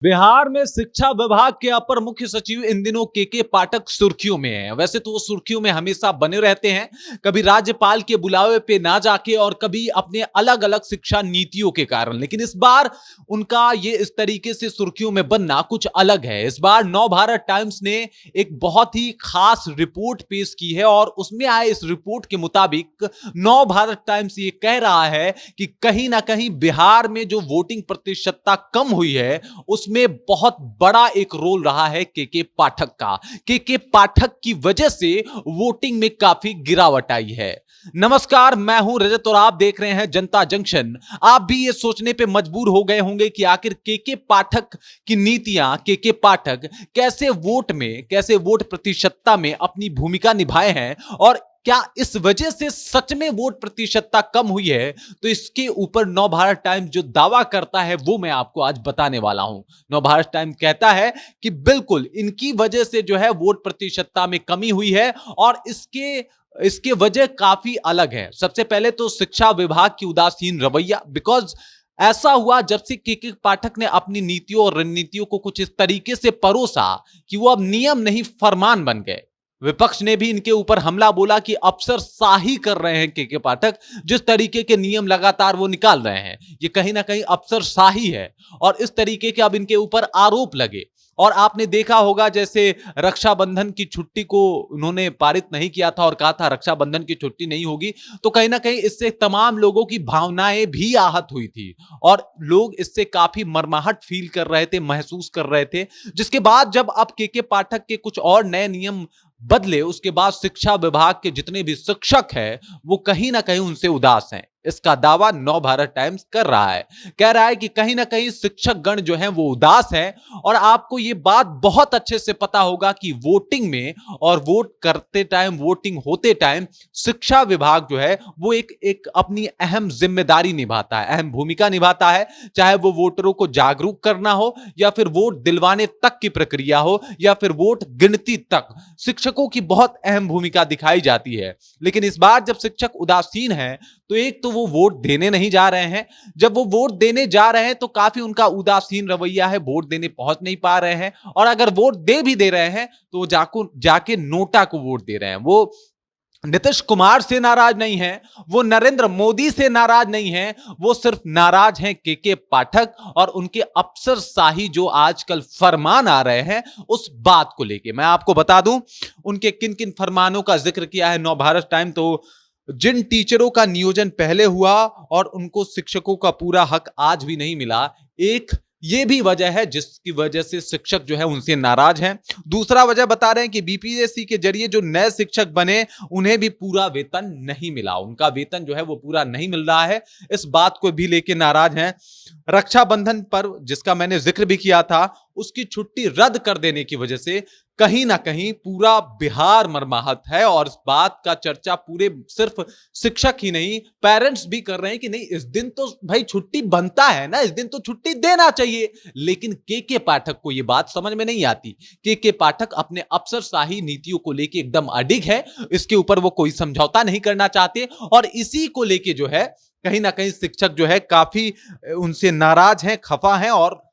बिहार में शिक्षा विभाग के अपर मुख्य सचिव इन दिनों के पाठक सुर्खियों में हैं। वैसे तो वो सुर्खियों में हमेशा बने रहते हैं, कभी राज्यपाल के बुलावे पे ना जाके और कभी अपने अलग अलग शिक्षा नीतियों के कारण। लेकिन इस बार उनका ये इस तरीके से सुर्खियों में बनना कुछ अलग है। इस बार नव भारत टाइम्स ने एक बहुत ही खास रिपोर्ट पेश की है और उसमें आए इस रिपोर्ट के मुताबिक नव भारत टाइम्स ये कह रहा है कि कहीं ना कहीं बिहार में जो वोटिंग प्रतिशतता कम हुई है उसमें बहुत बड़ा एक रोल रहा है के पाठक का। के पाठक की वजह से वोटिंग में काफी गिरावट आई है। नमस्कार, मैं हूं रजत और आप देख रहे हैं जनता जंक्शन। आप भी ये सोचने पे मजबूर हो गए होंगे कि आखिर के पाठक की नीतियां, के पाठक कैसे वोट प्रतिशतता में अपनी भूमिका निभाए हैं और क्या इस वजह से सच में वोट प्रतिशतता कम हुई है। तो इसके ऊपर नव भारत टाइम्स जो दावा करता है वो मैं आपको आज बताने वाला हूं। नव भारत टाइम्स कहता है कि बिल्कुल इनकी वजह से जो है वोट प्रतिशतता में कमी हुई है और इसके वजह काफी अलग है। सबसे पहले तो शिक्षा विभाग की उदासीन रवैया, बिकॉज ऐसा हुआ जब से के पाठक ने अपनी नीतियों और रणनीतियों को कुछ इस तरीके से परोसा कि वो अब नियम नहीं फरमान बन गए। विपक्ष ने भी इनके ऊपर हमला बोला कि अफसरशाही कर रहे हैं के पाठक। जिस तरीके के नियम लगातार वो निकाल रहे हैं ये कहीं ना कहीं अफसरशाही है और इस तरीके के अब इनके ऊपर आरोप लगे। और आपने देखा होगा जैसे रक्षाबंधन की छुट्टी को उन्होंने पारित नहीं किया था और कहा था रक्षाबंधन की छुट्टी नहीं होगी, तो कहीं ना कहीं इससे तमाम लोगों की भावनाएं भी आहत हुई थी और लोग इससे काफी मर्माहट फील कर रहे थे, महसूस कर रहे थे। जिसके बाद जब अब के पाठक के कुछ और नए नियम बदले, उसके बाद शिक्षा विभाग के जितने भी शिक्षक हैं वो कहीं ना कहीं उनसे उदास हैं। इसका दावा नव भारत टाइम्स कर रहा है, कह रहा है कि कहीं ना कहीं शिक्षक गण जो है वो उदास है। और आपको ये बात बहुत अच्छे से पता होगा कि वोटिंग में और वोट करते टाइम, वोटिंग होते टाइम शिक्षा विभाग जो है वो एक अपनी अहम जिम्मेदारी निभाता है, अहम भूमिका निभाता है। चाहे वो वोटरों को जागरूक करना हो या फिर वोट दिलवाने तक की प्रक्रिया हो या फिर वोट गिनती तक, शिक्षकों की बहुत अहम भूमिका दिखाई जाती है। लेकिन इस बार जब शिक्षक उदासीन है तो एक तो वो वोट देने नहीं जा रहे हैं। जब वो वोट देने जा रहे हैं तो काफी उनका उदासीन रवैया है, वोट देने पहुंच नहीं पा रहे हैं। और अगर वोट दे भी दे रहे हैं तो वो जाके नोटा को वोट दे रहे हैं। वो नीतीश कुमार से नाराज नहीं है, वो नरेंद्र मोदी से नाराज नहीं है, वो सिर्फ नाराज हैं के पाठक और उनके अफसरशाही जो आजकल फरमान आ रहे हैं उस बात को लेके। मैं आपको बता दूं उनके किन किन फरमानों का जिक्र किया है नव भारत टाइम। तो जिन टीचरों का नियोजन पहले हुआ और उनको शिक्षकों का पूरा हक आज भी नहीं मिला, एक ये भी वजह है जिसकी वजह से शिक्षक जो है उनसे नाराज हैं। दूसरा वजह बता रहे हैं कि बीपीएससी के जरिए जो नए शिक्षक बने उन्हें भी पूरा वेतन नहीं मिला, उनका वेतन जो है वो पूरा नहीं मिल रहा है, इस बात को भी लेके नाराज हैं। रक्षाबंधन पर जिसका मैंने जिक्र भी किया था उसकी छुट्टी रद्द कर देने की वजह से कहीं ना कहीं पूरा बिहार मर्माहत है और इस बात का चर्चा पूरे सिर्फ शिक्षक ही नहीं, पेरेंट्स भी कर रहे हैं कि नहीं, इस दिन तो भाई छुट्टी बनता है ना, इस दिन तो छुट्टी देना चाहिए। लेकिन के पाठक को यह बात समझ में नहीं आती। के पाठक अपने अफसरशाही नीतियों को लेके एकदम अडिग है, इसके ऊपर वो कोई समझौता नहीं करना चाहते और इसी को लेके जो है कहीं ना कहीं शिक्षक जो है काफी उनसे नाराज हैं, खफा हैं और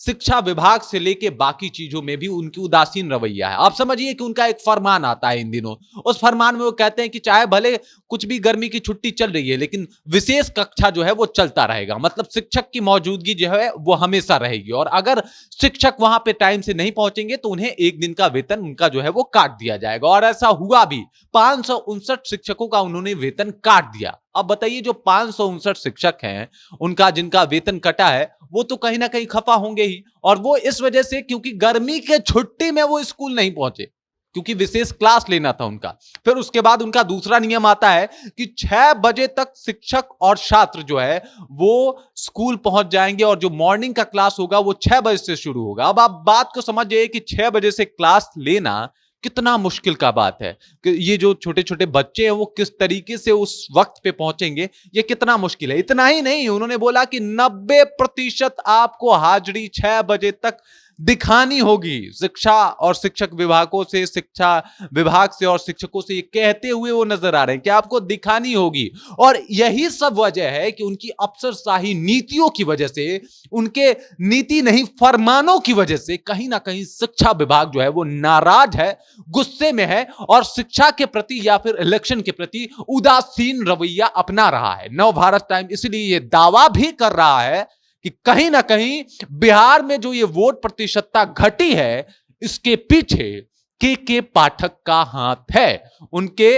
शिक्षा विभाग से लेके बाकी चीजों में भी उनकी उदासीन रवैया है। आप समझिए कि उनका एक फरमान आता है इन दिनों, उस फरमान में वो कहते हैं कि चाहे भले कुछ भी गर्मी की छुट्टी चल रही है लेकिन विशेष कक्षा जो है वो चलता रहेगा, मतलब शिक्षक की मौजूदगी जो है वो हमेशा रहेगी और अगर शिक्षक वहां पे टाइम से नहीं पहुंचेंगे तो उन्हें एक दिन का वेतन उनका जो है वो काट दिया जाएगा। और ऐसा हुआ भी, 559 शिक्षकों का उन्होंने वेतन काट दिया। अब बताइए जो 559 शिक्षक हैं उनका जिनका वेतन कटा है वो तो कहीं ना कहीं खफा होंगे ही, और वो इस वजह से क्योंकि गर्मी के छुट्टी में वो स्कूल नहीं पहुंचे क्योंकि विशेष क्लास लेना था उनका। फिर उसके बाद उनका दूसरा नियम आता है कि 6 बजे तक शिक्षक और छात्र जो है वो स्कूल पहुंच जाएंगे और जो मॉर्निंग का क्लास होगा वो 6 बजे से शुरू होगा। अब आप बात को समझिए कि 6 बजे से क्लास लेना कितना मुश्किल का बात है कि ये जो छोटे छोटे बच्चे हैं वो किस तरीके से उस वक्त पे पहुंचेंगे, ये कितना मुश्किल है। इतना ही नहीं, उन्होंने बोला कि 90% आपको हाजिरी 6 बजे तक दिखानी होगी। शिक्षा और शिक्षक विभागों से, शिक्षा विभाग से और शिक्षकों से ये कहते हुए वो नजर आ रहे हैं कि आपको दिखानी होगी। और यही सब वजह है कि उनकी अफसरशाही नीतियों की वजह से, उनके नीति नहीं फरमानों की वजह से कहीं ना कहीं शिक्षा विभाग जो है वो नाराज है, गुस्से में है और शिक्षा के प्रति या फिर इलेक्शन के प्रति उदासीन रवैया अपना रहा है। नव भारत टाइम इसलिए ये दावा भी कर रहा है कि कहीं ना कहीं बिहार में जो ये वोट प्रतिशतता घटी है, इसके पीछे के पाठक का हाथ है, उनके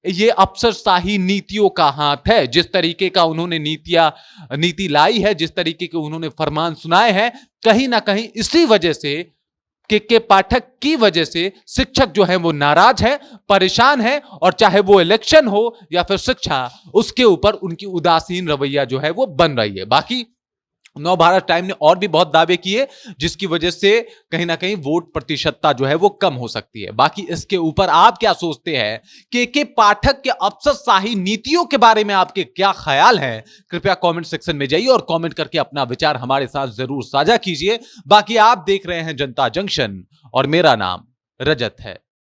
ये अफसरशाही नीतियों का हाथ है। जिस तरीके का उन्होंने नीति लाई है, जिस तरीके के उन्होंने फरमान सुनाए हैं, कहीं ना कहीं इसी वजह से के पाठक की वजह से शिक्षक जो है वो नाराज है, परेशान है और चाहे वो इलेक्शन हो या फिर शिक्षा, उसके ऊपर उनकी उदासीन रवैया जो है वो बन रही है। बाकी नव भारत टाइम ने और भी बहुत दावे किए जिसकी वजह से कहीं ना कहीं वोट प्रतिशतता जो है वो कम हो सकती है। बाकी इसके ऊपर आप क्या सोचते हैं? के पाठक के अफसरशाही नीतियों के बारे में आपके क्या ख्याल हैं? कृपया कमेंट सेक्शन में जाइए और कमेंट करके अपना विचार हमारे साथ जरूर साझा कीजिए। बाकी आप देख रहे हैं जनता जंक्शन और मेरा नाम रजत है।